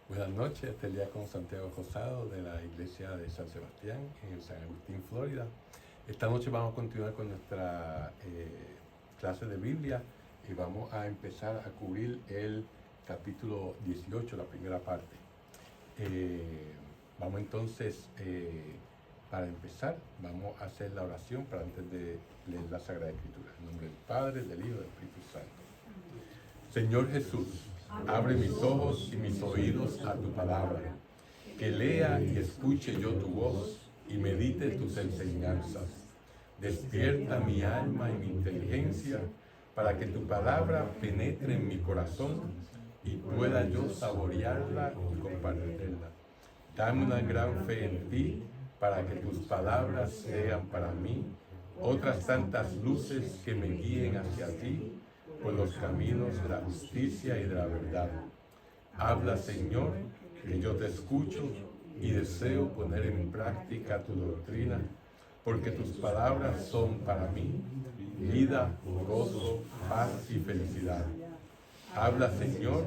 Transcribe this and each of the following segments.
Buenas noches, este es el día con Santiago Rosado de la iglesia de San Sebastián en San Agustín, Florida. Esta noche vamos a continuar con nuestra clase de Biblia y vamos a empezar a cubrir el capítulo 18, la primera parte. Vamos entonces, para empezar, vamos a hacer la oración para antes de leer la Sagrada Escritura. En nombre del Padre, del Hijo y del Espíritu Santo. Señor Jesús, abre mis ojos y mis oídos a tu palabra, que lea y escuche yo tu voz y medite tus enseñanzas. Despierta mi alma y mi inteligencia para que tu palabra penetre en mi corazón y pueda yo saborearla y compartirla. Dame una gran fe en ti para que tus palabras sean para mí otras tantas luces que me guíen hacia ti por los caminos de la justicia y de la verdad. Habla, Señor, que yo te escucho y deseo poner en práctica tu doctrina, porque tus palabras son para mí vida, gozo, paz y felicidad. Habla, Señor,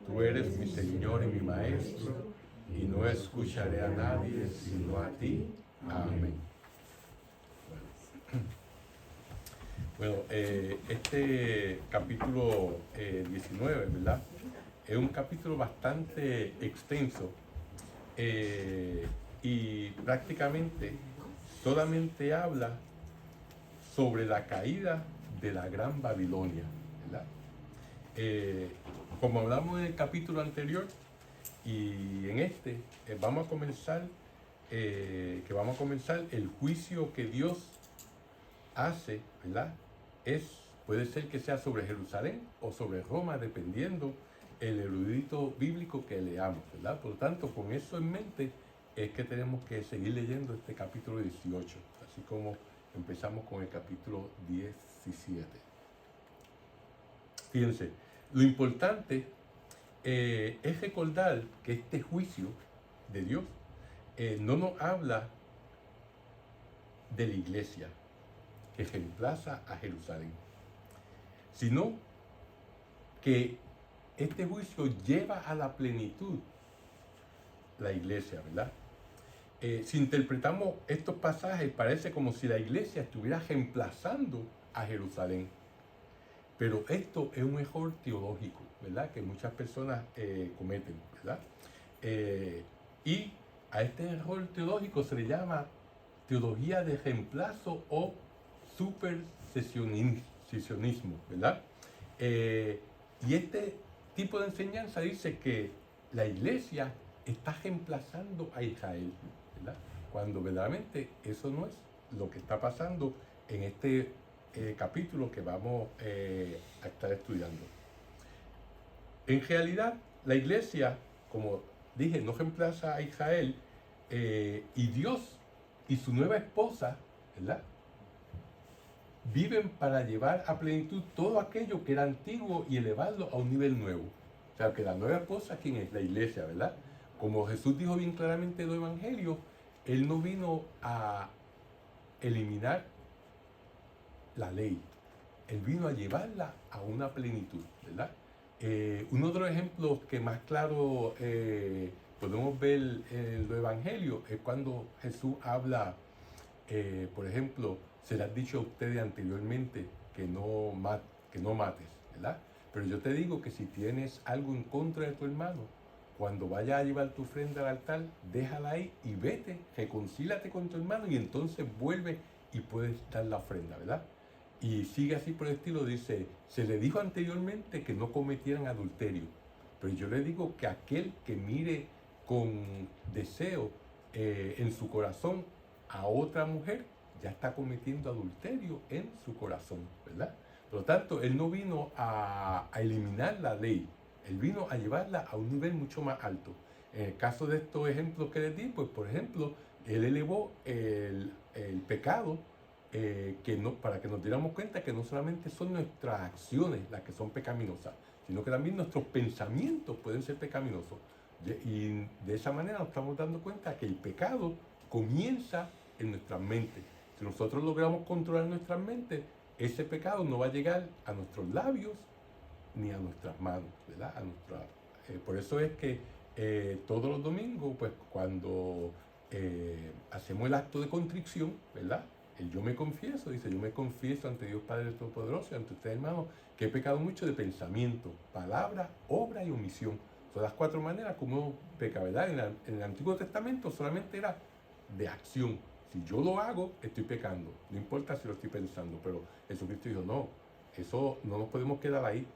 tú eres mi Señor y mi Maestro, y no escucharé a nadie sino a ti. Amén. Bueno, este capítulo 19, ¿verdad? Es un capítulo bastante extenso y prácticamente solamente habla sobre la caída de la Gran Babilonia, ¿verdad? Como hablamos en el capítulo anterior y en este, vamos a comenzar el juicio que Dios hace, ¿verdad? Puede ser que sea sobre Jerusalén o sobre Roma, dependiendo el erudito bíblico que leamos, ¿verdad? Por lo tanto, con eso en mente es que tenemos que seguir leyendo este capítulo 18, así como empezamos con el capítulo 17. Fíjense, lo importante es recordar que este juicio de Dios no nos habla de la iglesia que reemplaza a Jerusalén, sino que este juicio lleva a la plenitud la iglesia, ¿verdad? Si interpretamos estos pasajes, parece como si la iglesia estuviera reemplazando a Jerusalén. Pero esto es un error teológico, ¿verdad? Que muchas personas cometen, ¿verdad? Y a este error teológico se le llama teología de reemplazo o supersesionismo, ¿verdad? Y este tipo de enseñanza dice que la iglesia está reemplazando a Israel, ¿verdad? Cuando verdaderamente eso no es lo que está pasando en este capítulo que vamos a estar estudiando. En realidad, la iglesia, como dije, no reemplaza a Israel, y Dios y su nueva esposa, ¿verdad?, viven para llevar a plenitud todo aquello que era antiguo y elevarlo a un nivel nuevo. O sea, que la nueva esposa, ¿quién es? La iglesia, ¿verdad? Como Jesús dijo bien claramente en los evangelios, Él no vino a eliminar la ley, Él vino a llevarla a una plenitud, ¿verdad? Uno de los ejemplos que más claro podemos ver en los evangelios es cuando Jesús habla, por ejemplo, se les ha dicho a ustedes anteriormente que no mates, ¿verdad? Pero yo te digo que si tienes algo en contra de tu hermano, cuando vayas a llevar tu ofrenda al altar, déjala ahí y vete, reconcílate con tu hermano y entonces vuelve y puedes dar la ofrenda, ¿verdad? Y sigue así por el estilo, dice, se le dijo anteriormente que no cometieran adulterio, pero yo le digo que aquel que mire con deseo en su corazón a otra mujer, ya está cometiendo adulterio en su corazón, ¿verdad? Por lo tanto, Él no vino a eliminar la ley, Él vino a llevarla a un nivel mucho más alto. En el caso de estos ejemplos que les di, pues por ejemplo, Él elevó el pecado, para que nos diéramos cuenta que no solamente son nuestras acciones las que son pecaminosas, sino que también nuestros pensamientos pueden ser pecaminosos. Y de esa manera nos estamos dando cuenta que el pecado comienza en nuestras mentes. Si nosotros logramos controlar nuestras mentes, ese pecado no va a llegar a nuestros labios ni a nuestras manos, ¿verdad? Por eso es que todos los domingos, pues cuando hacemos el acto de contrición, ¿verdad? El yo me confieso, dice, yo me confieso ante Dios Padre Todopoderoso y ante ustedes, hermanos, que he pecado mucho de pensamiento, palabra, obra y omisión. Son las 4 maneras como uno peca, ¿verdad? En el Antiguo Testamento solamente era de acción. Si yo lo hago, estoy pecando. No importa si lo estoy pensando, pero Jesucristo dijo, no, eso no nos podemos quedar ahí.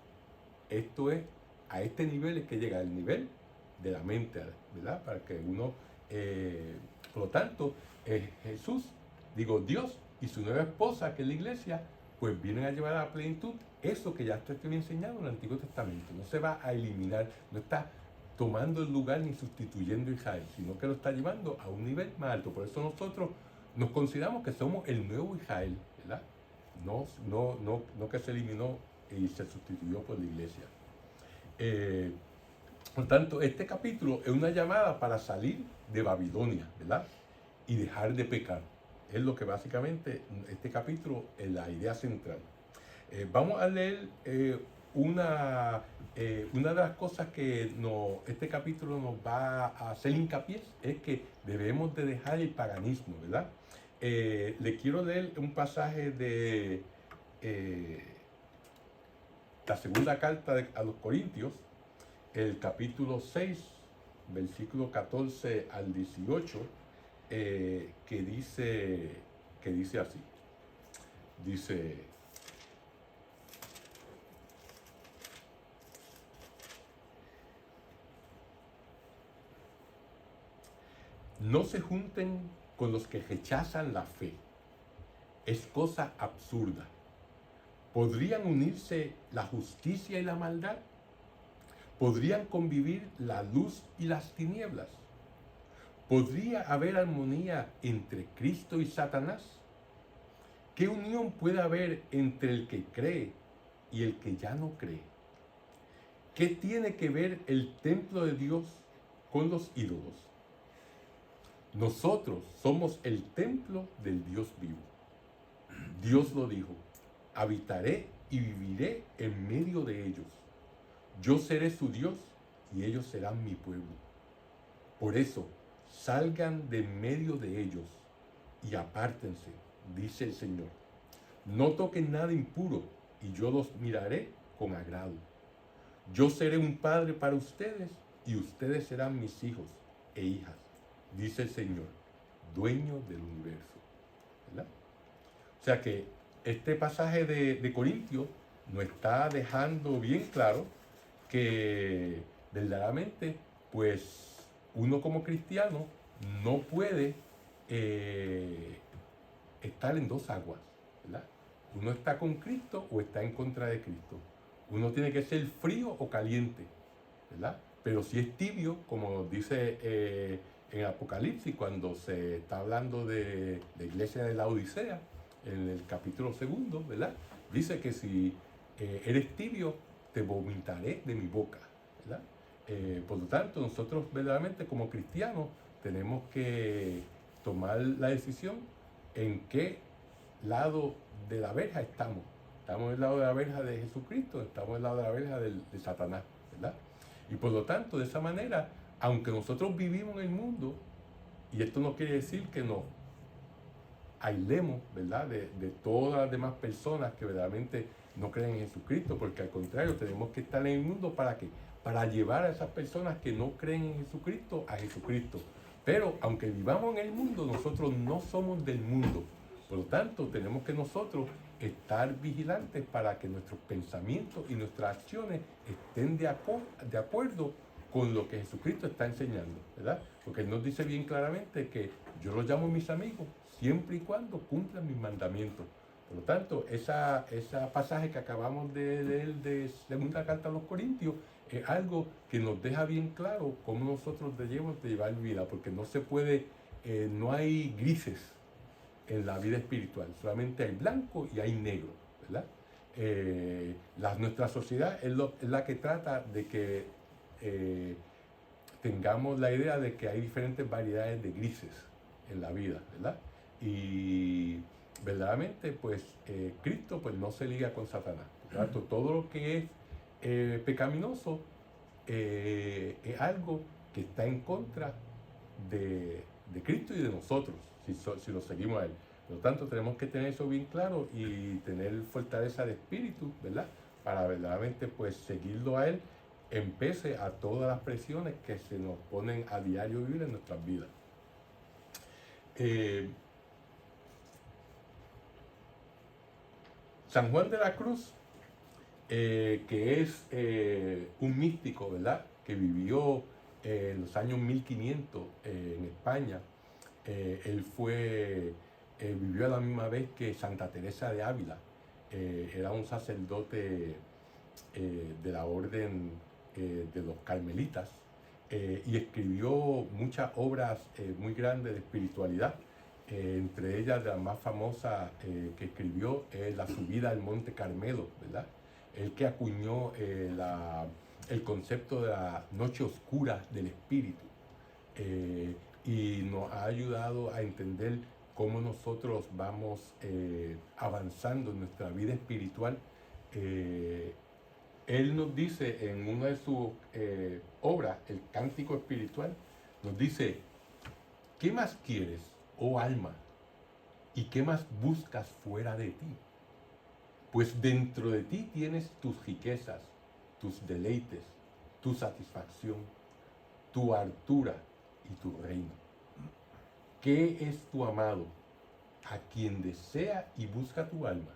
Esto es, a este nivel es que llega el nivel de la mente, ¿verdad? Para que uno, por lo tanto, Jesús, digo, Dios y su nueva esposa, que es la iglesia, pues vienen a llevar a la plenitud eso que ya te estoy enseñando en el Antiguo Testamento. No se va a eliminar, no está tomando el lugar ni sustituyendo a Israel, sino que lo está llevando a un nivel más alto. Por eso nosotros nos consideramos que somos el nuevo Israel, ¿verdad? No que se eliminó y se sustituyó por la iglesia. Por tanto, este capítulo es una llamada para salir de Babilonia, ¿verdad? Y dejar de pecar. Es lo que básicamente este capítulo es la idea central. Vamos a leer una de las cosas que este capítulo nos va a hacer hincapié es que debemos de dejar el paganismo, ¿verdad? Le quiero leer un pasaje de la segunda carta a los Corintios, el capítulo 6, versículo 14 al 18, que dice así. Dice: no se junten con los que rechazan la fe. Es cosa absurda. ¿Podrían unirse la justicia y la maldad? ¿Podrían convivir la luz y las tinieblas? ¿Podría haber armonía entre Cristo y Satanás? ¿Qué unión puede haber entre el que cree y el que ya no cree? ¿Qué tiene que ver el templo de Dios con los ídolos? Nosotros somos el templo del Dios vivo. Dios lo dijo: habitaré y viviré en medio de ellos. Yo seré su Dios y ellos serán mi pueblo. Por eso, salgan de en medio de ellos y apártense, dice el Señor. No toquen nada impuro y yo los miraré con agrado. Yo seré un padre para ustedes y ustedes serán mis hijos e hijas, dice el Señor, dueño del universo. ¿Verdad? O sea que este pasaje de Corintios nos está dejando bien claro que verdaderamente, pues, uno como cristiano no puede estar en dos aguas, ¿verdad? Uno está con Cristo o está en contra de Cristo. Uno tiene que ser frío o caliente, ¿verdad? Pero si es tibio, como dice en Apocalipsis, cuando se está hablando de la iglesia de la Odisea, en el capítulo 2, ¿verdad? Dice que si eres tibio, te vomitaré de mi boca, ¿verdad? Por lo tanto, nosotros verdaderamente como cristianos tenemos que tomar la decisión en qué lado de la verja estamos. Estamos en el lado de la verja de Jesucristo, estamos en el lado de la verja de Satanás, ¿verdad? Y por lo tanto, de esa manera, aunque nosotros vivimos en el mundo, y esto no quiere decir que nos aislemos, ¿verdad?, de todas las demás personas que verdaderamente no creen en Jesucristo, porque al contrario, tenemos que estar en el mundo ¿para qué? Para llevar a esas personas que no creen en Jesucristo a Jesucristo. Pero aunque vivamos en el mundo, nosotros no somos del mundo. Por lo tanto, tenemos que nosotros estar vigilantes para que nuestros pensamientos y nuestras acciones estén de acuerdo con lo que Jesucristo está enseñando, ¿verdad? Porque Él nos dice bien claramente que yo los llamo mis amigos siempre y cuando cumplan mis mandamientos. Por lo tanto, ese pasaje que acabamos de leer de segunda carta a los Corintios es algo que nos deja bien claro cómo nosotros debemos de llevar vida, porque no se puede, no hay grises en la vida espiritual, solamente hay blanco y hay negro, ¿verdad? Nuestra sociedad es la que trata de que tengamos la idea de que hay diferentes variedades de grises en la vida, ¿verdad? Y verdaderamente, pues, Cristo pues, no se liga con Satanás. Por tanto, todo lo que es pecaminoso es algo que está en contra de Cristo y de nosotros, si lo seguimos a Él. Por lo tanto, tenemos que tener eso bien claro y tener fortaleza de espíritu, ¿verdad? Para verdaderamente pues seguirlo a Él en pese a todas las presiones que se nos ponen a diario vivir en nuestras vidas. San Juan de la Cruz, que es un místico, ¿verdad? Que vivió en los años 1500 en España. Él vivió a la misma vez que Santa Teresa de Ávila. Era un sacerdote de la orden de los carmelitas y escribió muchas obras muy grandes de espiritualidad. Entre ellas, la más famosa que escribió es La subida al Monte Carmelo, ¿verdad? El que acuñó el concepto de la noche oscura del espíritu y nos ha ayudado a entender cómo nosotros vamos avanzando en nuestra vida espiritual. Él nos dice en una de sus obras, el Cántico Espiritual, nos dice: ¿qué más quieres, oh alma? ¿Y qué más buscas fuera de ti? Pues dentro de ti tienes tus riquezas, tus deleites, tu satisfacción, tu hartura y tu reino. ¿Qué es tu amado, a quien desea y busca tu alma?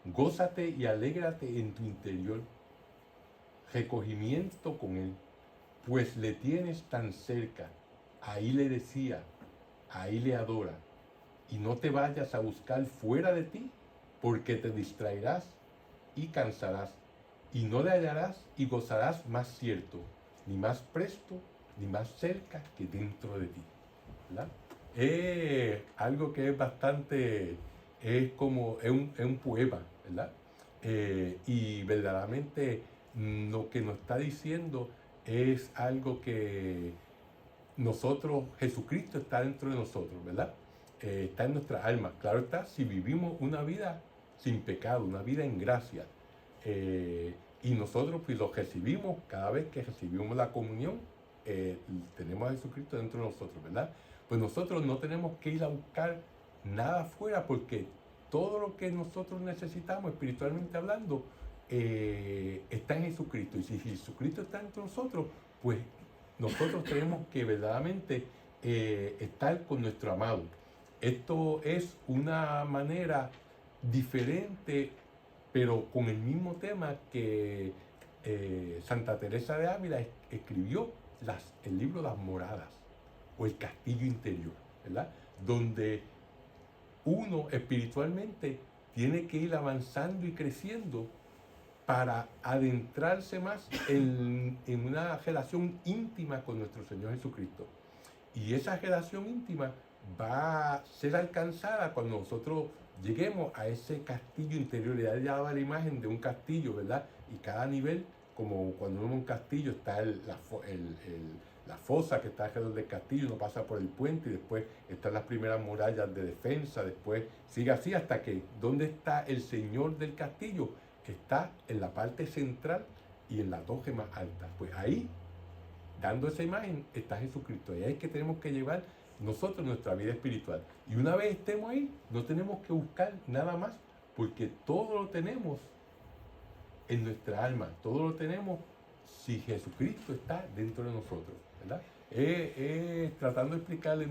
Gózate y alégrate en tu interior, recogimiento con él, pues le tienes tan cerca. Ahí le decía, ahí le adora, y no te vayas a buscar fuera de ti, porque te distraerás y cansarás, y no le hallarás y gozarás más cierto, ni más presto, ni más cerca que dentro de ti, ¿verdad? Algo que es bastante, es un poema, ¿verdad? Y verdaderamente lo que nos está diciendo es algo que nosotros, Jesucristo está dentro de nosotros, ¿verdad? Está en nuestra alma. Claro está, si vivimos una vida sin pecado, una vida en gracia, y nosotros pues lo recibimos cada vez que recibimos la comunión, tenemos a Jesucristo dentro de nosotros, ¿verdad? Pues nosotros no tenemos que ir a buscar nada afuera, porque todo lo que nosotros necesitamos espiritualmente hablando está en Jesucristo. Y si Jesucristo está entre nosotros, pues nosotros tenemos que verdaderamente estar con nuestro amado. Esto es una manera diferente, pero con el mismo tema que Santa Teresa de Ávila escribió el libro Las Moradas o El Castillo Interior, ¿verdad? Donde uno espiritualmente tiene que ir avanzando y creciendo para adentrarse más en una relación íntima con nuestro Señor Jesucristo. Y esa relación íntima va a ser alcanzada cuando nosotros lleguemos a ese castillo interior. Ya daba la imagen de un castillo, ¿verdad? Y cada nivel, como cuando uno en un castillo está la fosa que está alrededor del castillo, uno pasa por el puente y después están las primeras murallas de defensa, después sigue así hasta que, ¿dónde está el señor del castillo? Está en la parte central y en la torre más alta. Pues ahí, dando esa imagen, está Jesucristo. Ahí es que tenemos que llevar nosotros nuestra vida espiritual. Y una vez estemos ahí, no tenemos que buscar nada más, porque todo lo tenemos en nuestra alma, todo lo tenemos si Jesucristo está dentro de nosotros, ¿verdad? Tratando de explicarle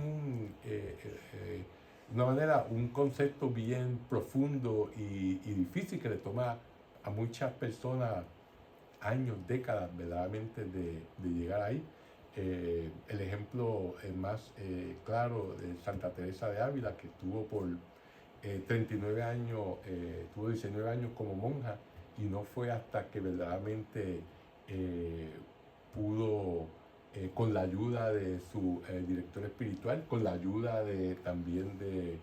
una manera, un concepto bien profundo y difícil, que le toma a muchas personas años, décadas, verdaderamente, de llegar ahí. El ejemplo más claro de Santa Teresa de Ávila, que estuvo por 39 años, tuvo 19 años como monja, y no fue hasta que verdaderamente pudo, con la ayuda de su director espiritual, con la ayuda también de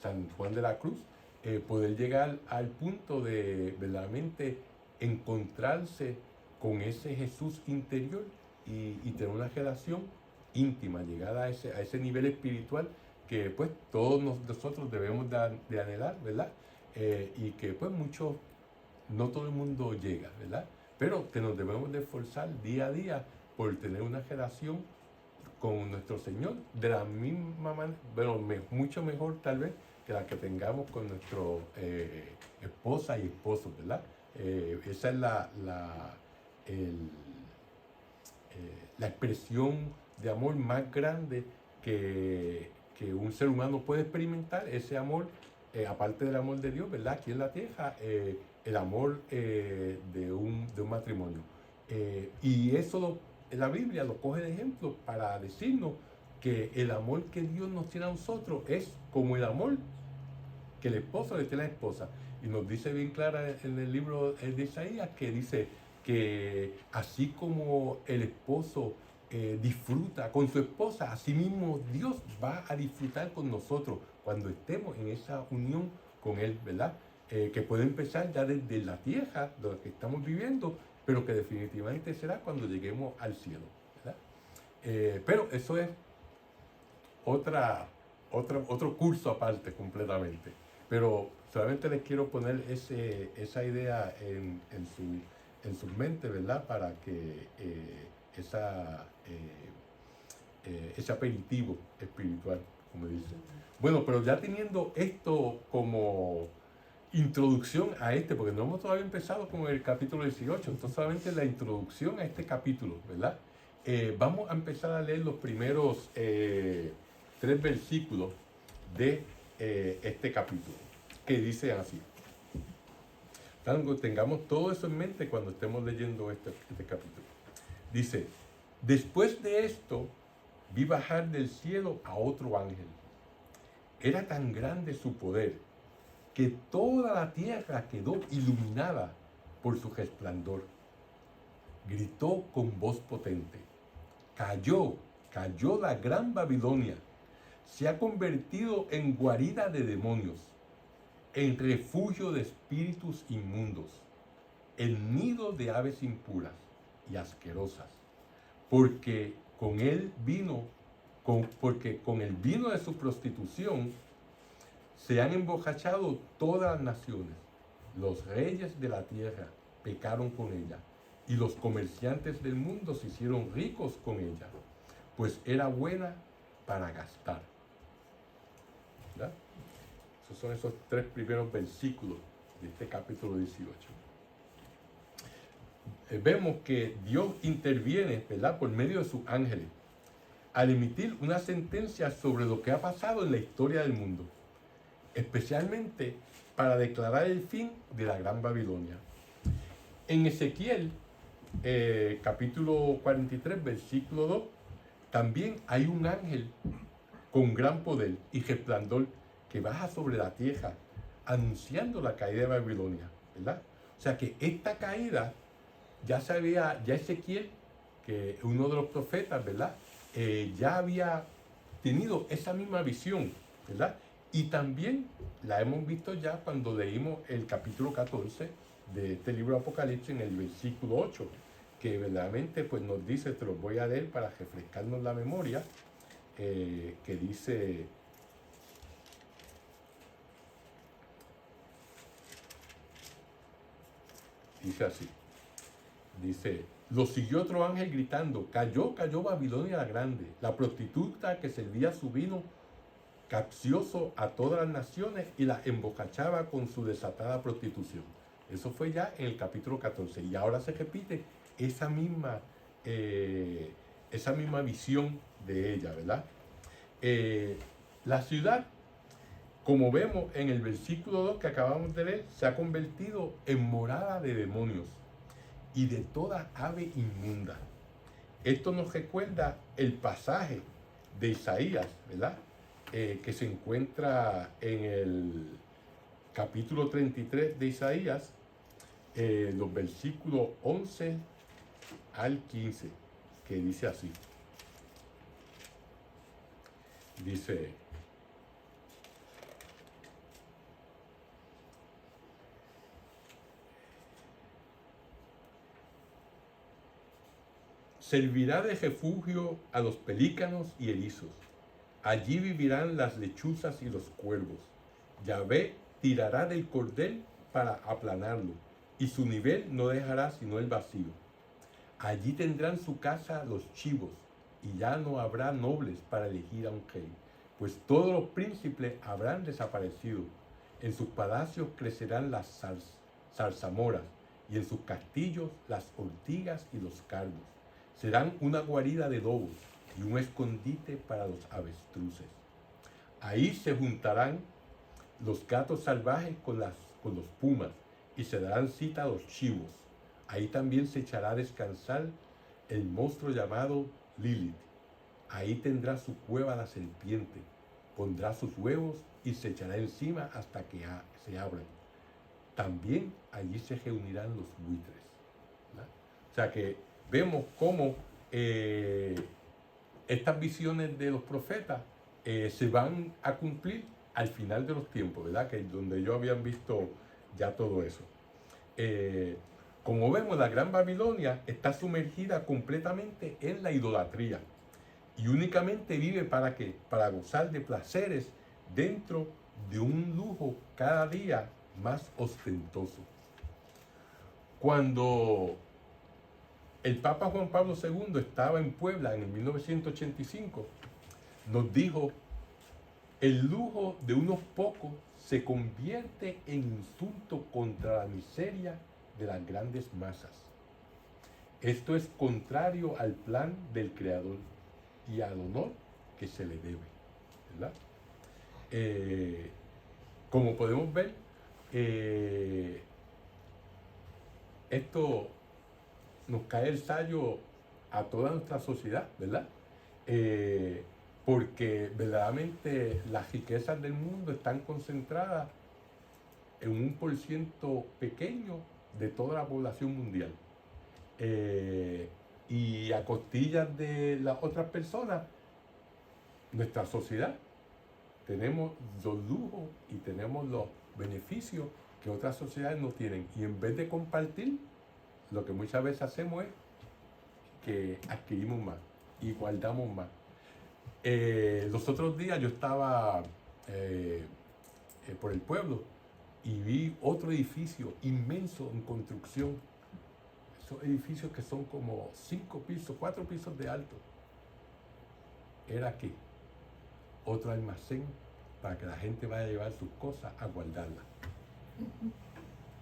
San Juan de la Cruz, poder llegar al punto de verdaderamente encontrarse con ese Jesús interior y tener una relación íntima, llegar a ese nivel espiritual que pues todos nosotros debemos de anhelar, ¿verdad? Y que pues no todo el mundo llega, ¿verdad? pero que nos debemos de esforzar día a día por tener una relación con nuestro Señor de la misma manera, bueno, mucho mejor tal vez que la que tengamos con nuestro esposa y esposos, ¿verdad? Esa es la expresión de amor más grande que un ser humano puede experimentar, ese amor, aparte del amor de Dios, ¿verdad? Aquí en la tierra, el amor de un matrimonio. Y eso la Biblia lo coge de ejemplo para decirnos que el amor que Dios nos tiene a nosotros es como el amor que el esposo le tiene a la esposa. Y nos dice bien clara en el libro de Isaías que dice que así como el esposo disfruta con su esposa, así mismo Dios va a disfrutar con nosotros cuando estemos en esa unión con Él, ¿verdad? Que puede empezar ya desde la tierra, lo que estamos viviendo, pero que definitivamente será cuando lleguemos al cielo, ¿verdad? Pero eso es otro curso aparte completamente. Pero solamente les quiero poner esa idea en su mente, ¿verdad? Para que ese aperitivo espiritual, como dice. Bueno, pero ya teniendo esto como introducción a porque no hemos todavía empezado con el capítulo 18, entonces solamente la introducción a este capítulo, ¿verdad? Vamos a empezar a leer los primeros 3 versículos de este capítulo, que dice así. Tengamos todo eso en mente cuando estemos leyendo este capítulo. Dice, después de esto, vi bajar del cielo a otro ángel. Era tan grande su poder que toda la tierra quedó iluminada por su resplandor. Gritó con voz potente, cayó la gran Babilonia, se ha convertido en guarida de demonios, en refugio de espíritus inmundos, el nido de aves impuras y asquerosas, porque con el vino de su prostitución se han emborrachado todas las naciones. Los reyes de la tierra pecaron con ella, y los comerciantes del mundo se hicieron ricos con ella, pues era buena para gastar. ¿Verdad? Esos son esos 3 primeros versículos de este capítulo 18. Vemos que Dios interviene, ¿verdad?, por medio de sus ángeles, al emitir una sentencia sobre lo que ha pasado en la historia del mundo, especialmente para declarar el fin de la Gran Babilonia. En Ezequiel, capítulo 43, versículo 2, también hay un ángel con gran poder y resplandor que baja sobre la tierra, anunciando la caída de Babilonia, ¿verdad? O sea que esta caída ya Ezequiel, que uno de los profetas, ¿verdad?, ya había tenido esa misma visión, ¿verdad? Y también la hemos visto ya cuando leímos el capítulo 14 de este libro de Apocalipsis en el versículo 8, que verdaderamente pues nos dice, te lo voy a leer para refrescarnos la memoria, que dice así, dice, lo siguió otro ángel gritando, cayó Babilonia la grande, la prostituta que servía su vino capcioso a todas las naciones y la embocachaba con su desatada prostitución. Eso fue ya en el capítulo 14 y ahora se repite esa misma visión de ella, ¿verdad? La ciudad, como vemos en el versículo 2 que acabamos de leer, se ha convertido en morada de demonios y de toda ave inmunda. Esto nos recuerda el pasaje de Isaías, ¿verdad?, que se encuentra en el capítulo 33 de Isaías, los versículos 11 al 15, que dice así. Dice, servirá de refugio a los pelícanos y erizos. Allí vivirán las lechuzas y los cuervos. Yahvé tirará del cordel para aplanarlo, y su nivel no dejará sino el vacío. Allí tendrán su casa los chivos, y ya no habrá nobles para elegir a un rey, pues todos los príncipes habrán desaparecido. En sus palacios crecerán las zarzamoras, y en sus castillos las ortigas y los cardos. Serán una guarida de lobos y un escondite para los avestruces. Ahí se juntarán los gatos salvajes con los pumas, y se darán cita a los chivos. Ahí también se echará a descansar el monstruo llamado Lilith. Ahí tendrá su cueva la serpiente, pondrá sus huevos y se echará encima hasta que se abran. También allí se reunirán los buitres, ¿verdad? O sea que vemos cómo estas visiones de los profetas se van a cumplir al final de los tiempos, ¿verdad? Que donde ellos habían visto ya todo eso. Como vemos, la Gran Babilonia está sumergida completamente en la idolatría y únicamente vive ¿para qué? Para gozar de placeres dentro de un lujo cada día más ostentoso. Cuando el Papa Juan Pablo II estaba en Puebla en el 1985, nos dijo: el lujo de unos pocos se convierte en insulto contra la miseria de las grandes masas. Esto es contrario al plan del Creador y al honor que se le debe, ¿verdad? Como podemos ver, esto nos cae el sayo a toda nuestra sociedad, ¿verdad? Porque verdaderamente las riquezas del mundo están concentradas en un % pequeño de toda la población mundial. Y a costillas de las otras personas, nuestra sociedad, tenemos los lujos y tenemos los beneficios que otras sociedades no tienen. Y en vez de compartir, lo que muchas veces hacemos es que adquirimos más y guardamos más. Los otros días yo estaba por el pueblo y vi otro edificio inmenso en construcción. Esos edificios que son como 5 pisos, 4 pisos de alto. Era que otro almacén para que la gente vaya a llevar sus cosas a guardarlas.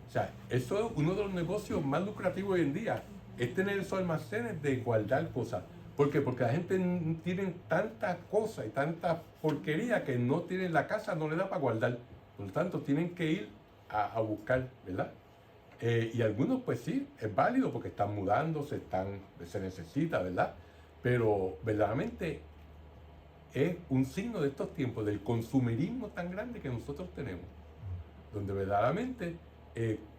O sea, eso es uno de los negocios más lucrativos hoy en día, es tener esos almacenes de guardar cosas. ¿Por qué? Porque la gente tiene tantas cosas y tanta porquería que no tienen la casa, no le da para guardar. Por lo tanto, tienen que ir a buscar, ¿verdad? Y algunos, pues sí, es válido porque están mudando, se necesita, ¿verdad? Pero verdaderamente es un signo de estos tiempos, del consumerismo tan grande que nosotros tenemos, donde verdaderamente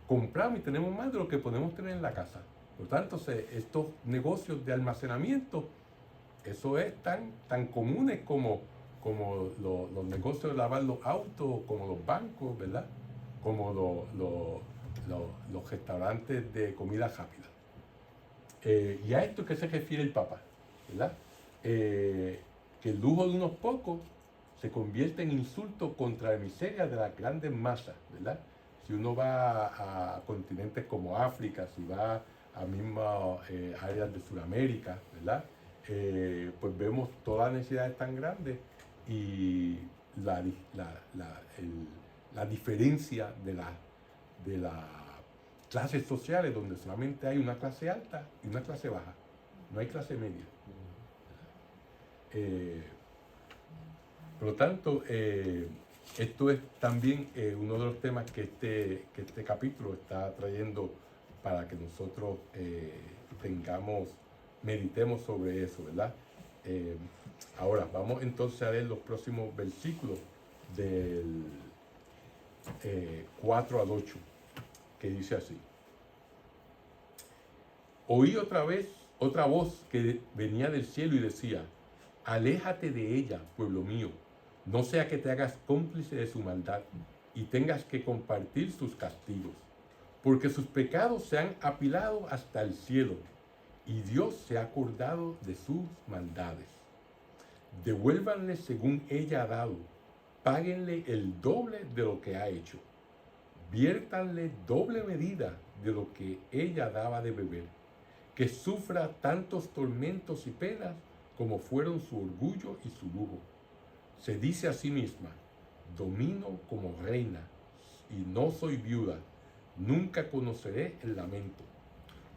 compramos y tenemos más de lo que podemos tener en la casa. Por tanto, estos negocios de almacenamiento, eso es tan comunes como los negocios de lavar los autos, como los bancos, ¿verdad? Como los restaurantes de comida rápida. Y a esto que se refiere el Papa, ¿verdad? Que el lujo de unos pocos se convierte en insulto contra la miseria de las grandes masas, ¿verdad? Si uno va a continentes como África, si va a mismas áreas de Sudamérica, ¿verdad? Pues vemos todas las necesidades tan grandes y la diferencia de las clases sociales, donde solamente hay una clase alta y una clase baja, no hay clase media. Por lo tanto, esto es también uno de los temas que este capítulo está trayendo para que nosotros meditemos sobre eso, ¿verdad? Ahora, vamos entonces a leer los próximos versículos del 4 al 8, que dice así: oí otra voz que venía del cielo y decía: aléjate de ella, pueblo mío, no sea que te hagas cómplice de su maldad y tengas que compartir sus castigos, porque sus pecados se han apilado hasta el cielo y Dios se ha acordado de sus maldades. Devuélvanle según ella ha dado, páguenle el doble de lo que ha hecho, viértanle doble medida de lo que ella daba de beber, que sufra tantos tormentos y penas como fueron su orgullo y su lujo. Se dice a sí misma: domino como reina y no soy viuda, nunca conoceré el lamento.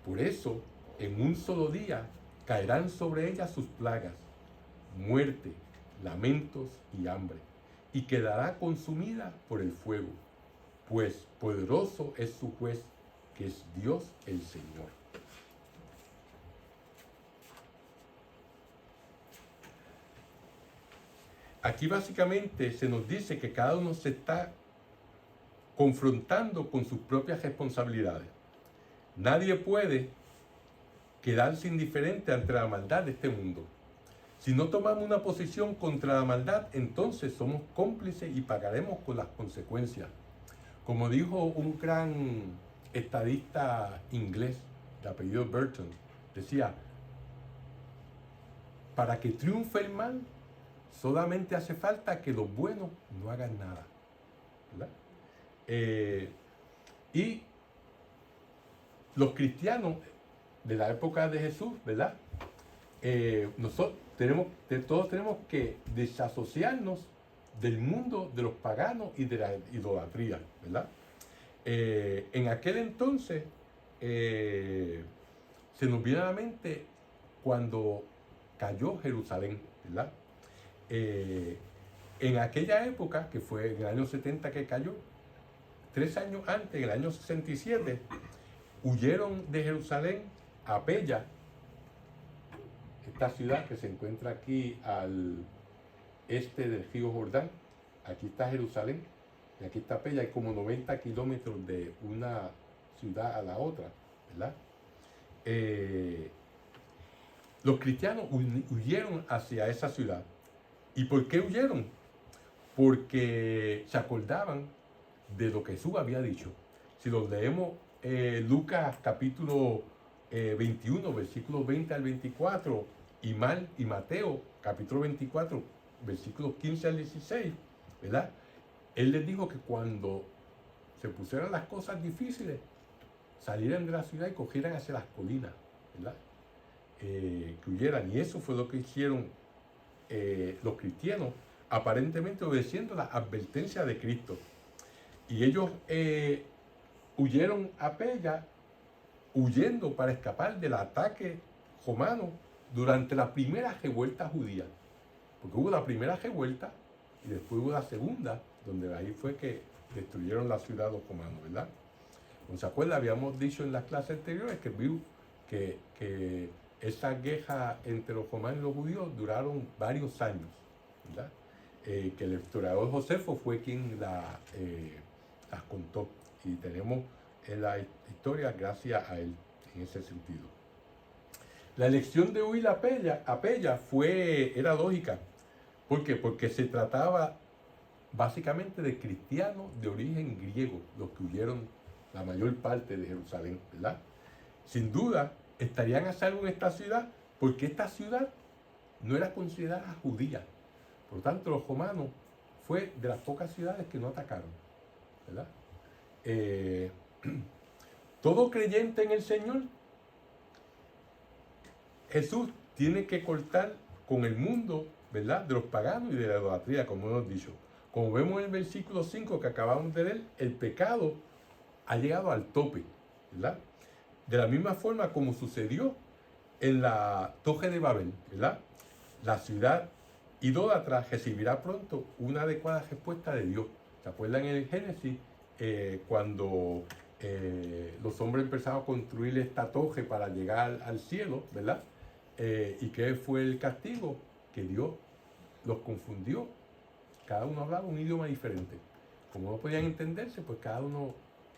Por eso, en un solo día caerán sobre ella sus plagas, muerte, lamentos y hambre, y quedará consumida por el fuego, pues poderoso es su juez, que es Dios el Señor. Aquí básicamente se nos dice que cada uno se está confrontando con sus propias responsabilidades. Nadie puede quedarse indiferente ante la maldad de este mundo. Si no tomamos una posición contra la maldad, entonces somos cómplices y pagaremos con las consecuencias. Como dijo un gran estadista inglés de apellido Burton, decía: para que triunfe el mal, solamente hace falta que los buenos no hagan nada, ¿verdad? Y los cristianos de la época de Jesús, ¿verdad? Todos tenemos que desasociarnos del mundo de los paganos y de la idolatría, ¿verdad? En aquel entonces se nos viene a la mente cuando cayó Jerusalén, ¿verdad? En aquella época, que fue en el año 70 que cayó, 3 años antes, en el año 67, huyeron de Jerusalén a Pella, esta ciudad que se encuentra aquí al este del río Jordán. Aquí está Jerusalén y aquí está Pella, hay como 90 kilómetros de una ciudad a la otra, ¿verdad? Los cristianos huyeron hacia esa ciudad. ¿Y por qué huyeron? Porque se acordaban de lo que Jesús había dicho. Si los leemos, Lucas capítulo 21, versículos 20 al 24, y Mateo capítulo 24, versículos 15 al 16, ¿verdad? Él les dijo que cuando se pusieran las cosas difíciles, salieran de la ciudad y cogieran hacia las colinas, ¿verdad? Que huyeran. Y eso fue lo que hicieron los cristianos, aparentemente obedeciendo la advertencia de Cristo. Y ellos huyeron a Pella, huyendo para escapar del ataque romano durante la primera revuelta judía. Porque hubo la primera revuelta y después hubo la segunda, donde ahí fue que destruyeron la ciudad los romanos, ¿verdad? ¿No se acuerda? Habíamos dicho en las clases anteriores que esa guerra entre los romanos y los judíos duraron varios años, ¿verdad? Que el historiador Josefo fue quien las contó, y tenemos la historia gracias a él en ese sentido. La elección de huir a Pella era lógica. ¿Por qué? Porque se trataba básicamente de cristianos de origen griego, los que huyeron la mayor parte de Jerusalén, ¿verdad? Sin duda estarían a salvo en esta ciudad, porque esta ciudad no era considerada judía. Por lo tanto, los romanos fue de las pocas ciudades que no atacaron, ¿verdad? Todo creyente en el Señor, Jesús tiene que cortar con el mundo, ¿verdad?, de los paganos y de la idolatría, como hemos dicho. Como vemos en el versículo 5 que acabamos de leer, el pecado ha llegado al tope, ¿verdad? De la misma forma como sucedió en la Torre de Babel, ¿verdad? La ciudad idólatra recibirá pronto una adecuada respuesta de Dios. ¿Se acuerdan en el Génesis cuando los hombres empezaron a construir esta torre para llegar al cielo, ¿verdad? ¿Y qué fue el castigo? Que Dios los confundió. Cada uno hablaba un idioma diferente. Como no podían entenderse, pues cada uno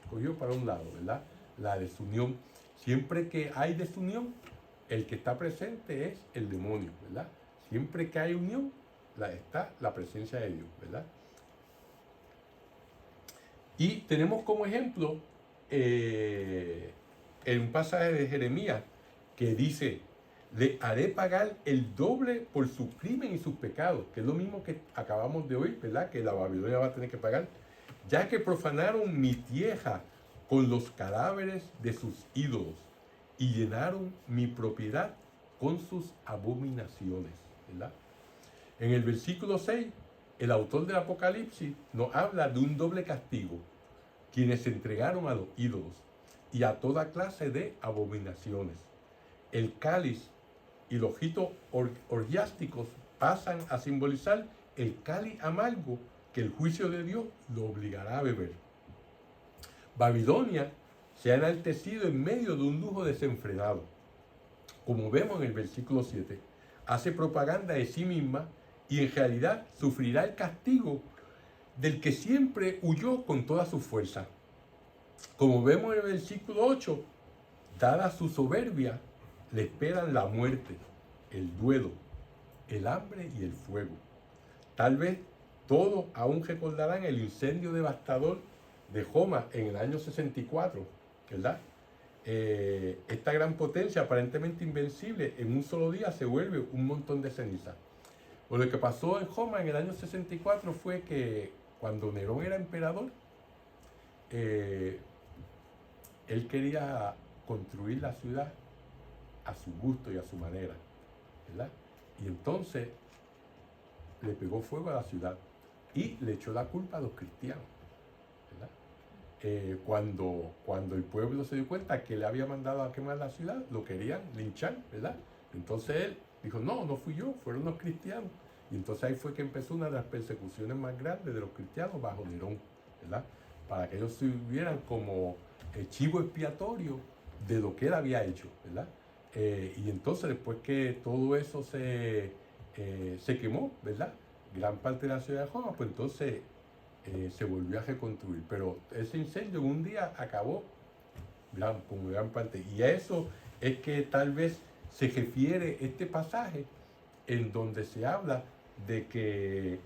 cogió para un lado, ¿verdad? La desunión. Siempre que hay desunión, el que está presente es el demonio, ¿verdad? Siempre que hay unión, está la presencia de Dios, ¿verdad? Y tenemos como ejemplo en un pasaje de Jeremías que dice: le haré pagar el doble por su crimen y sus pecados, que es lo mismo que acabamos de oír, ¿verdad? Que la Babilonia va a tener que pagar, ya que profanaron mi tierra con los cadáveres de sus ídolos y llenaron mi propiedad con sus abominaciones, ¿verdad? En el versículo 6, el autor del Apocalipsis nos habla de un doble castigo, quienes se entregaron a los ídolos y a toda clase de abominaciones. El cáliz y los ojitos orgiásticos pasan a simbolizar el cáliz amargo que el juicio de Dios lo obligará a beber. Babilonia se ha enaltecido en medio de un lujo desenfrenado. Como vemos en el versículo 7, hace propaganda de sí misma y en realidad sufrirá el castigo del que siempre huyó con toda su fuerza. Como vemos en el versículo 8, dada su soberbia, le esperan la muerte, el duelo, el hambre y el fuego. Tal vez todos aún recordarán el incendio devastador de Roma en el año 64, ¿verdad? Esta gran potencia aparentemente invencible en un solo día se vuelve un montón de ceniza. Pues lo que pasó en Roma en el año 64 fue que cuando Nerón era emperador, él quería construir la ciudad a su gusto y a su manera, ¿verdad? Y entonces le pegó fuego a la ciudad y le echó la culpa a los cristianos, ¿verdad? Cuando el pueblo se dio cuenta que le había mandado a quemar la ciudad, lo querían linchar, ¿verdad? Entonces él dijo, no, no fui yo, fueron los cristianos. Y entonces ahí fue que empezó una de las persecuciones más grandes de los cristianos bajo Nerón, ¿verdad? Para que ellos se vieran como chivo expiatorio de lo que él había hecho, ¿verdad? Y entonces después que todo eso se quemó, ¿verdad? Gran parte de la ciudad de Roma, pues entonces se volvió a reconstruir. Pero ese incendio en un día acabó como gran parte. Y a eso es que tal vez se refiere este pasaje en donde se habla de que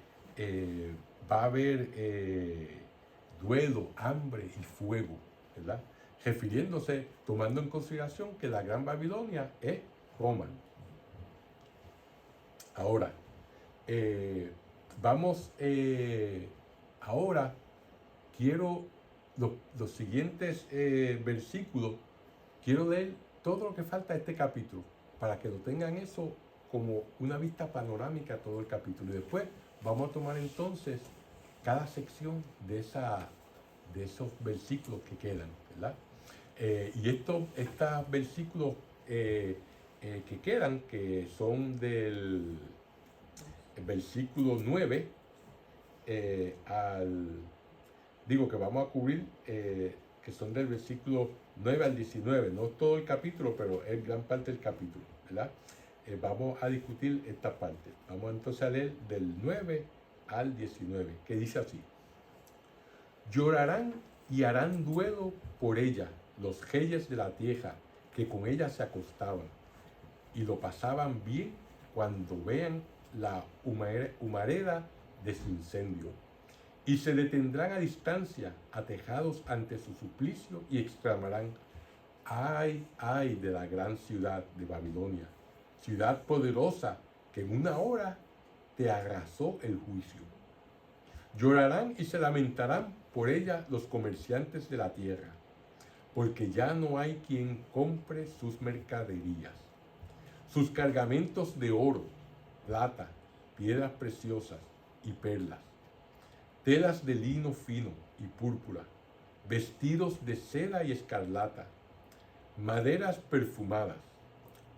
va a haber duelo, hambre y fuego, ¿verdad? Refiriéndose, tomando en consideración que la Gran Babilonia es Roma. Ahora, ahora quiero los siguientes versículos, quiero leer todo lo que falta de este capítulo, para que lo tengan eso como una vista panorámica todo el capítulo. Y después vamos a tomar entonces cada sección de esos versículos que quedan, ¿verdad? Y estos versículos que quedan, que son del versículo 9 que vamos a cubrir, que son del versículo 9 al 19, no todo el capítulo, pero es gran parte del capítulo, ¿verdad? Vamos a discutir esta parte. Vamos entonces a leer del 9 al 19, que dice así: llorarán y harán duelo por ella los reyes de la tierra que con ella se acostaban y lo pasaban bien cuando vean la humareda de su incendio. Y se detendrán a distancia, atejados ante su suplicio, y exclamarán: ¡ay, ay de la gran ciudad de Babilonia, ciudad poderosa que en una hora te arrasó el juicio! Llorarán y se lamentarán por ella los comerciantes de la tierra, porque ya no hay quien compre sus mercaderías. Sus cargamentos de oro, plata, piedras preciosas y perlas, telas de lino fino y púrpura, vestidos de seda y escarlata, maderas perfumadas,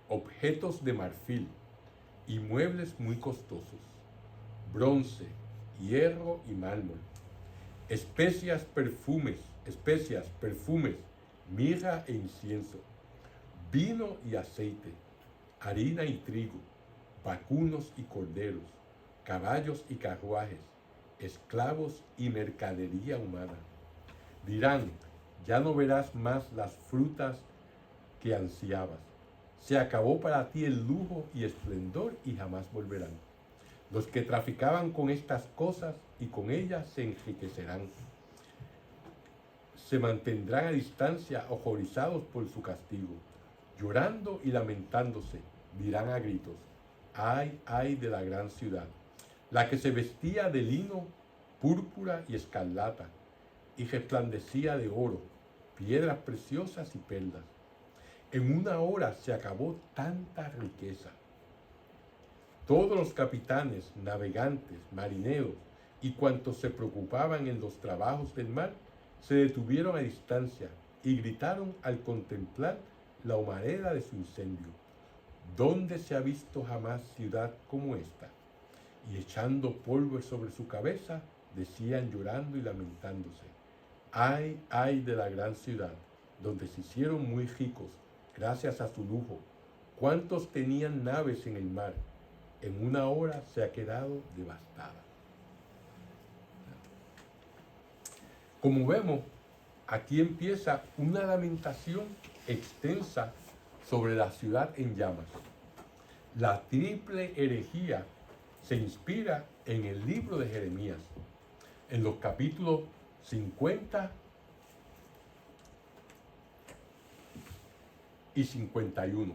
objetos de marfil y muebles muy costosos, bronce, hierro y mármol, especias, perfumes, mirra e incienso, vino y aceite, harina y trigo, vacunos y corderos, caballos y carruajes, esclavos y mercadería humana. Dirán: ya no verás más las frutas que ansiabas. Se acabó para ti el lujo y esplendor y jamás volverán. Los que traficaban con estas cosas y con ellas se enriquecerán. Se mantendrán a distancia, horrorizados por su castigo. Llorando y lamentándose, dirán a gritos: ¡ay, ay de la gran ciudad! La que se vestía de lino, púrpura y escarlata, y resplandecía de oro, piedras preciosas y perlas. En una hora se acabó tanta riqueza. Todos los capitanes, navegantes, marineros y cuantos se preocupaban en los trabajos del mar se detuvieron a distancia y gritaron al contemplar la humareda de su incendio: ¿dónde se ha visto jamás ciudad como esta? Y echando polvo sobre su cabeza, decían llorando y lamentándose: ay, ay de la gran ciudad, donde se hicieron muy ricos gracias a su lujo. ¿Cuántos tenían naves en el mar? En una hora se ha quedado devastada. Como vemos, aquí empieza una lamentación extensa sobre la ciudad en llamas. La triple herejía se inspira en el libro de Jeremías, en los capítulos 50 y 51.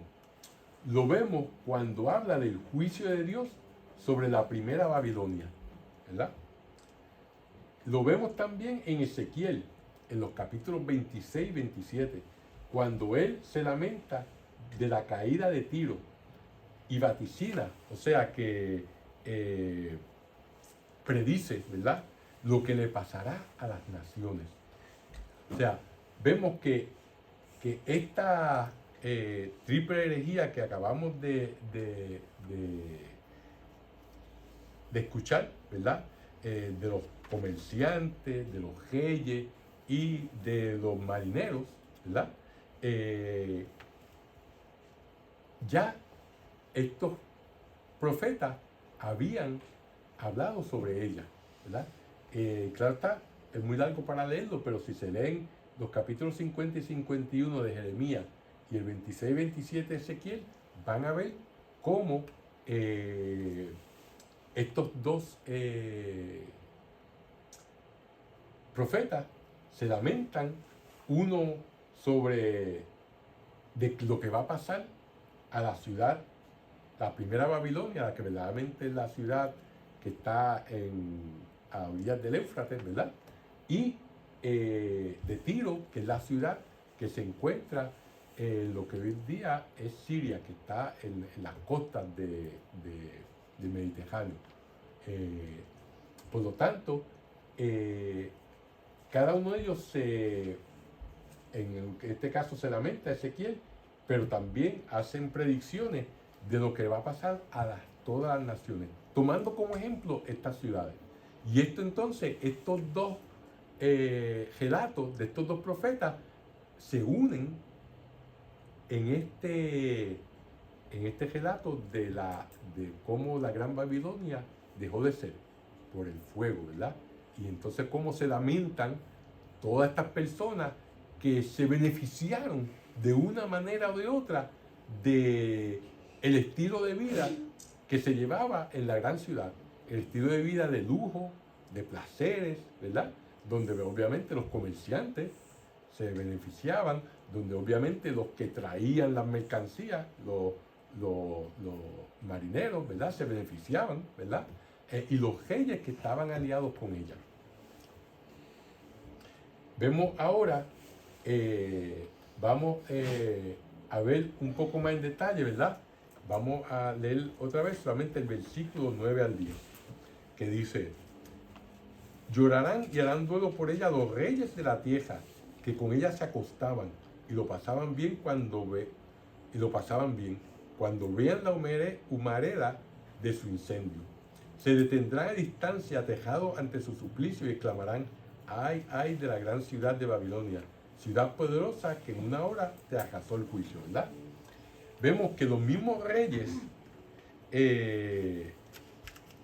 Lo vemos cuando habla del juicio de Dios sobre la primera Babilonia, ¿verdad? Lo vemos también en Ezequiel, en los capítulos 26 y 27, cuando él se lamenta de la caída de Tiro y vaticina, o sea que predice, ¿verdad?, lo que le pasará a las naciones. O sea, vemos que esta triple herejía que acabamos de escuchar, ¿verdad?, de los comerciantes, de los reyes y de los marineros, ¿verdad?, ya estos profetas habían hablado sobre ella, ¿verdad? Claro está, es muy largo para leerlo, pero si se leen los capítulos 50 y 51 de Jeremías y el 26 y 27 de Ezequiel, van a ver cómo estos dos profetas se lamentan, uno sobre de lo que va a pasar a la ciudad, la primera Babilonia, la que verdaderamente es la ciudad que está a orillas del Éufrates, ¿verdad? Y de Tiro, que es la ciudad que se encuentra en lo que hoy en día es Siria, que está en las costas del Mediterráneo. Por lo tanto, cada uno de ellos en este caso se lamenta Ezequiel, pero también hacen predicciones de lo que va a pasar a todas las naciones, tomando como ejemplo estas ciudades. Y esto entonces, estos dos relatos de estos dos profetas se unen en este relato de cómo la Gran Babilonia dejó de ser por el fuego, ¿verdad? Y entonces cómo se lamentan todas estas personas que se beneficiaron de una manera o de otra de el estilo de vida que se llevaba en la gran ciudad, el estilo de vida de lujo, de placeres, ¿verdad? Donde obviamente los comerciantes se beneficiaban, donde obviamente los que traían las mercancías, los marineros, ¿verdad?, se beneficiaban, ¿verdad? Y los reyes que estaban aliados con ella. Vemos ahora, vamos a ver un poco más en detalle, ¿verdad? Vamos a leer otra vez solamente el versículo 9 al 10, que dice: llorarán y harán duelo por ella los reyes de la tierra, que con ella se acostaban y lo pasaban bien cuando vean la humareda de su incendio. Se detendrán a distancia, atejados ante su suplicio, y exclamarán: ay, ay de la gran ciudad de Babilonia, ciudad poderosa que en una hora te arrasó el juicio, ¿verdad? Vemos que los mismos reyes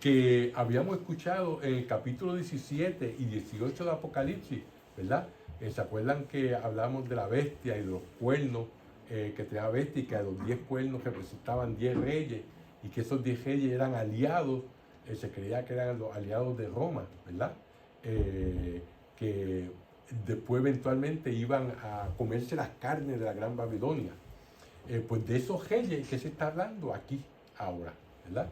que habíamos escuchado en el capítulo 17 y 18 de Apocalipsis, ¿verdad? ¿Se acuerdan que hablamos de la bestia y de los cuernos que tenía la bestia, y que a los 10 cuernos representaban 10 reyes, y que esos 10 reyes eran aliados, se creía que eran los aliados de Roma, ¿verdad? Que después eventualmente iban a comerse las carnes de la Gran Babilonia. Pues de esos reyes que se está hablando aquí ahora, ¿verdad?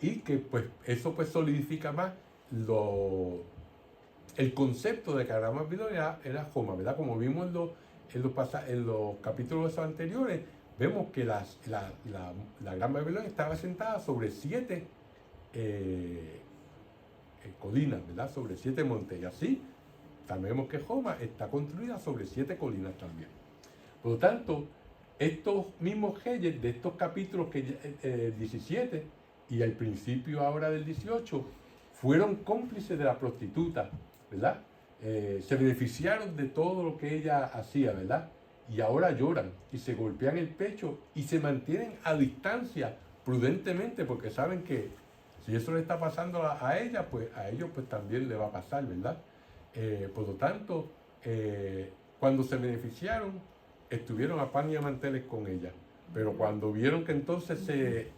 Y que pues eso pues solidifica más el concepto de que la Gran Babilonia era Joma, ¿verdad? Como vimos en los capítulos anteriores, vemos que la Gran Babilonia estaba asentada sobre 7 colinas, ¿verdad? Sobre 7 montes. Y así sabemos que Joma está construida sobre 7 colinas también. Por lo tanto, estos mismos reyes de estos capítulos 17 y al principio ahora del 18 fueron cómplices de la prostituta, ¿verdad? Se beneficiaron de todo lo que ella hacía, ¿verdad? Y ahora lloran y se golpean el pecho y se mantienen a distancia prudentemente porque saben que si eso le está pasando a ella, pues a ellos pues también le va a pasar, ¿verdad? Por lo tanto, cuando se beneficiaron, estuvieron a pan y a manteles con ella. Pero cuando vieron que entonces se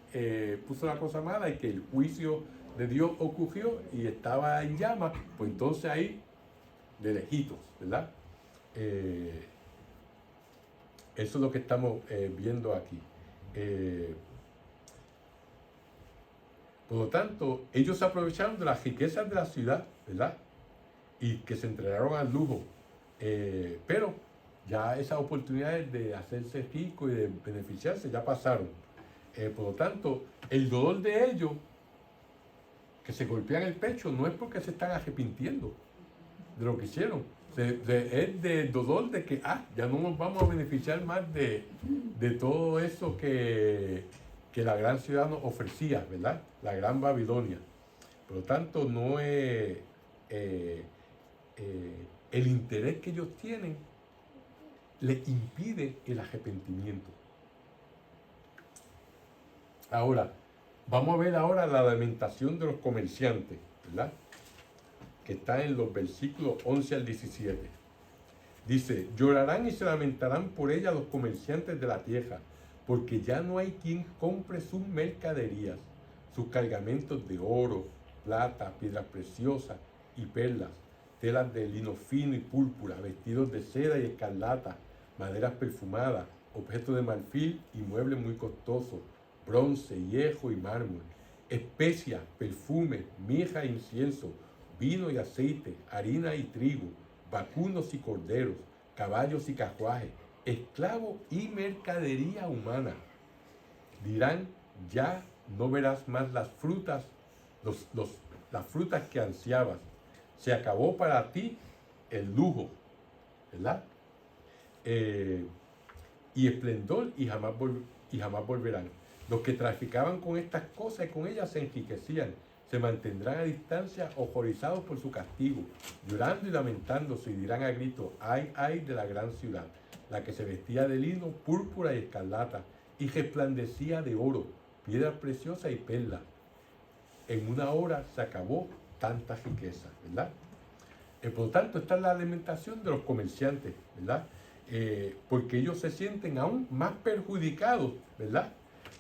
puso la cosa mala y que el juicio de Dios ocurrió y estaba en llamas, pues entonces ahí de lejitos, ¿verdad? Eso es lo que estamos viendo aquí. Por lo tanto, ellos se aprovecharon de las riquezas de la ciudad, ¿verdad? Y que se entregaron al lujo. Pero ya esas oportunidades de hacerse rico y de beneficiarse ya pasaron. Por lo tanto, el dolor de ellos, que se golpean el pecho, no es porque se están arrepintiendo de lo que hicieron. Es del dolor de que ya no nos vamos a beneficiar más de todo eso que la gran ciudad nos ofrecía, ¿verdad? La Gran Babilonia. Por lo tanto, no es el interés que ellos tienen les impide el arrepentimiento. Ahora, vamos a ver ahora la lamentación de los comerciantes, ¿verdad? Que está en los versículos 11 al 17. Dice, llorarán y se lamentarán por ella los comerciantes de la tierra, porque ya no hay quien compre sus mercaderías, sus cargamentos de oro, plata, piedras preciosas y perlas, telas de lino fino y púrpura, vestidos de seda y escarlata, maderas perfumadas, objetos de marfil y muebles muy costosos, bronce, hierro y mármol, especias, perfumes, mirra e incienso, vino y aceite, harina y trigo, vacunos y corderos, caballos y carruajes, esclavos y mercadería humana. Dirán, ya no verás más las frutas, las frutas que ansiabas. Se acabó para ti el lujo, ¿verdad? Y esplendor y jamás volverán. Los que traficaban con estas cosas y con ellas se enriquecían, se mantendrán a distancia horrorizados por su castigo, llorando y lamentándose y dirán a grito, ay, ay de la gran ciudad, la que se vestía de lino, púrpura y escarlata y resplandecía de oro, piedras preciosas y perlas. En una hora se acabó tanta riqueza, ¿verdad? Por lo tanto, esta es la alimentación de los comerciantes, ¿verdad? Porque ellos se sienten aún más perjudicados, ¿verdad?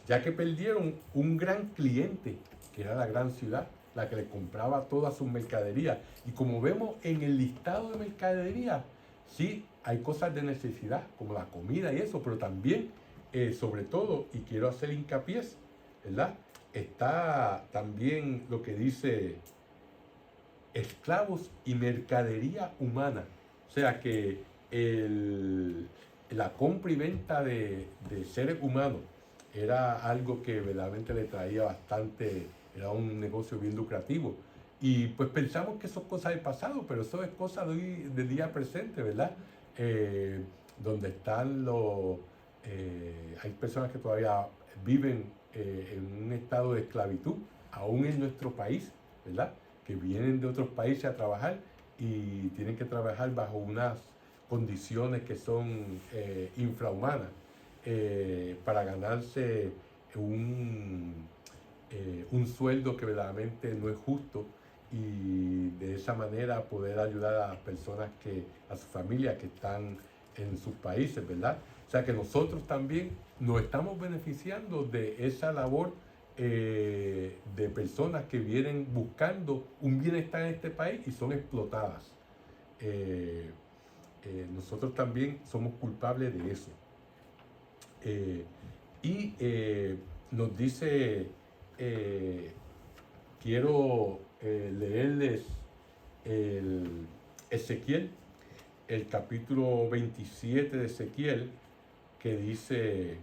Ya que perdieron un gran cliente, que era la gran ciudad, la que les compraba todas sus mercaderías. Y como vemos en el listado de mercaderías, sí, hay cosas de necesidad, como la comida y eso, pero también, sobre todo, y quiero hacer hincapié, ¿verdad? Está también lo que dice esclavos y mercadería humana. O sea que la compra y venta de seres humanos era algo que verdaderamente le traía bastante, era un negocio bien lucrativo. Y pues pensamos que eso es cosa del pasado, pero eso es cosa del día presente, ¿verdad? Donde están hay personas que todavía viven en un estado de esclavitud, aún en nuestro país, ¿verdad? Que vienen de otros países a trabajar y tienen que trabajar bajo unas condiciones que son infrahumanas para ganarse un sueldo que verdaderamente no es justo y de esa manera poder ayudar a las personas a sus familias que están en sus países, ¿verdad? O sea que nosotros también nos estamos beneficiando de esa labor de personas que vienen buscando un bienestar en este país y son explotadas. Nosotros también somos culpables de eso. Nos dice, quiero leerles Ezequiel, el capítulo 27 de Ezequiel, que dice,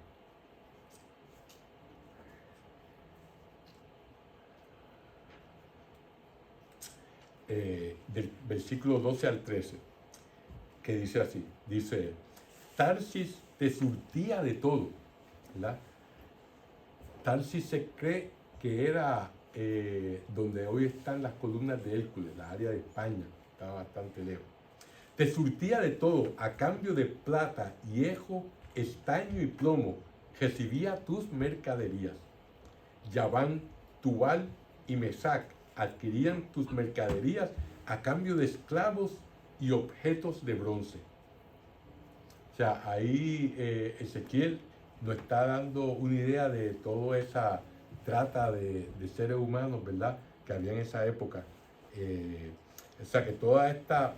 del versículo 12 al 13, que dice así, dice, Tarsis te surtía de todo, ¿verdad? Tarsis se cree que era donde hoy están las columnas de Hércules, la área de España, estaba bastante lejos. Te surtía de todo, a cambio de plata, hierro, estaño y plomo, recibía tus mercaderías. Yaván, Tubal y Mesac adquirían tus mercaderías a cambio de esclavos y objetos de bronce. O sea, ahí Ezequiel nos está dando una idea de toda esa trata de seres humanos, ¿verdad?, que había en esa época. O sea, que toda esta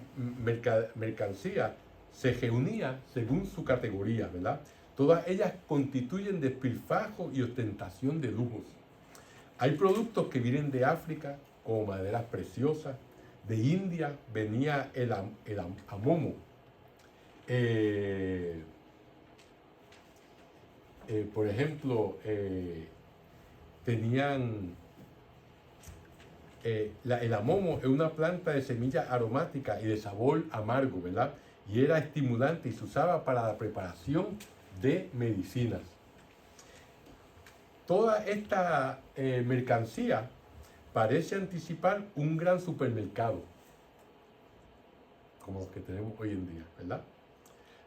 mercancía se reunía según su categoría, ¿verdad? Todas ellas constituyen despilfarro y ostentación de lujos. Hay productos que vienen de África, como maderas preciosas. De India venía el amomo. Por ejemplo, tenían el amomo es una planta de semilla aromática y de sabor amargo, ¿verdad? Y era estimulante y se usaba para la preparación de medicinas. Toda esta mercancía parece anticipar un gran supermercado, como los que tenemos hoy en día, ¿verdad?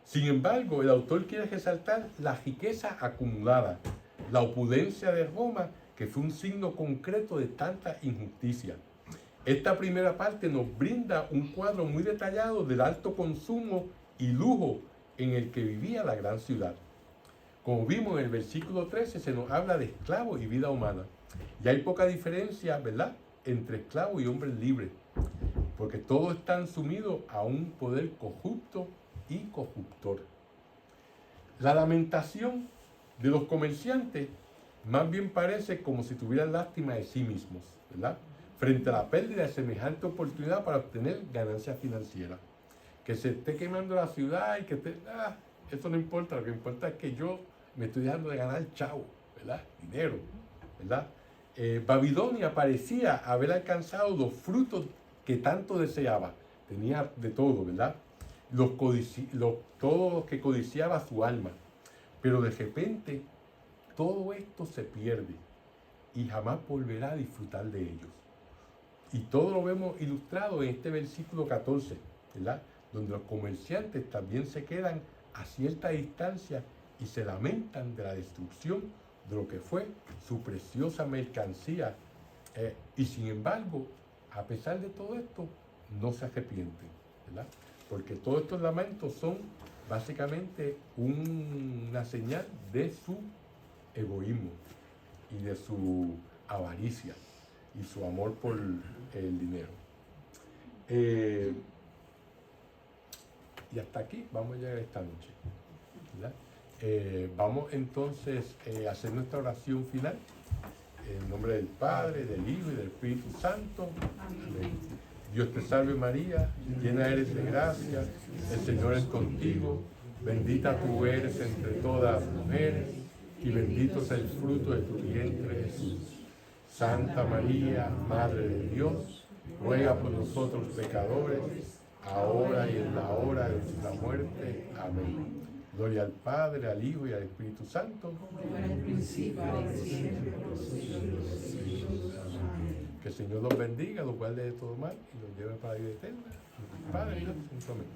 Sin embargo, el autor quiere resaltar la riqueza acumulada, la opulencia de Roma, que fue un signo concreto de tanta injusticia. Esta primera parte nos brinda un cuadro muy detallado del alto consumo y lujo en el que vivía la gran ciudad. Como vimos en el versículo 13, se nos habla de esclavos y vida humana. Y hay poca diferencia, ¿verdad?, entre esclavos y hombres libres, porque todos están sumidos a un poder corrupto y corruptor. La lamentación de los comerciantes más bien parece como si tuvieran lástima de sí mismos, ¿verdad?, frente a la pérdida de semejante oportunidad para obtener ganancias financieras. Que se esté quemando la ciudad y que eso no importa, lo que importa es que yo me estoy dejando de ganar chavo, ¿verdad?, dinero, ¿verdad? Babilonia parecía haber alcanzado los frutos que tanto deseaba. Tenía de todo, ¿verdad? Todo lo que codiciaba su alma. Pero de repente todo esto se pierde y jamás volverá a disfrutar de ellos. Y todo lo vemos ilustrado en este versículo 14, ¿verdad?, donde los comerciantes también se quedan a cierta distancia y se lamentan de la destrucción de lo que fue su preciosa mercancía. Y sin embargo, a pesar de todo esto, no se arrepienten, ¿verdad? Porque todos estos lamentos son básicamente una señal de su egoísmo y de su avaricia y su amor por el dinero. Y hasta aquí vamos a llegar esta noche, ¿verdad? Vamos entonces a hacer nuestra oración final. En nombre del Padre, del Hijo y del Espíritu Santo. Amén. Dios te salve María, llena eres de gracia, el Señor es contigo, bendita tú eres entre todas las mujeres, y bendito es el fruto de tu vientre Jesús. Santa María, Madre de Dios, ruega por nosotros pecadores, ahora y en la hora de nuestra muerte. Amén. Gloria al Padre, al Hijo y al Espíritu Santo. Como en el principio, ahora y siempre, por los siglos de los siglos. Amén. Que el Señor los bendiga, los guarde de todo mal y los lleve para la vida eterna. Padre, Hijo y Espíritu Santo. Amén.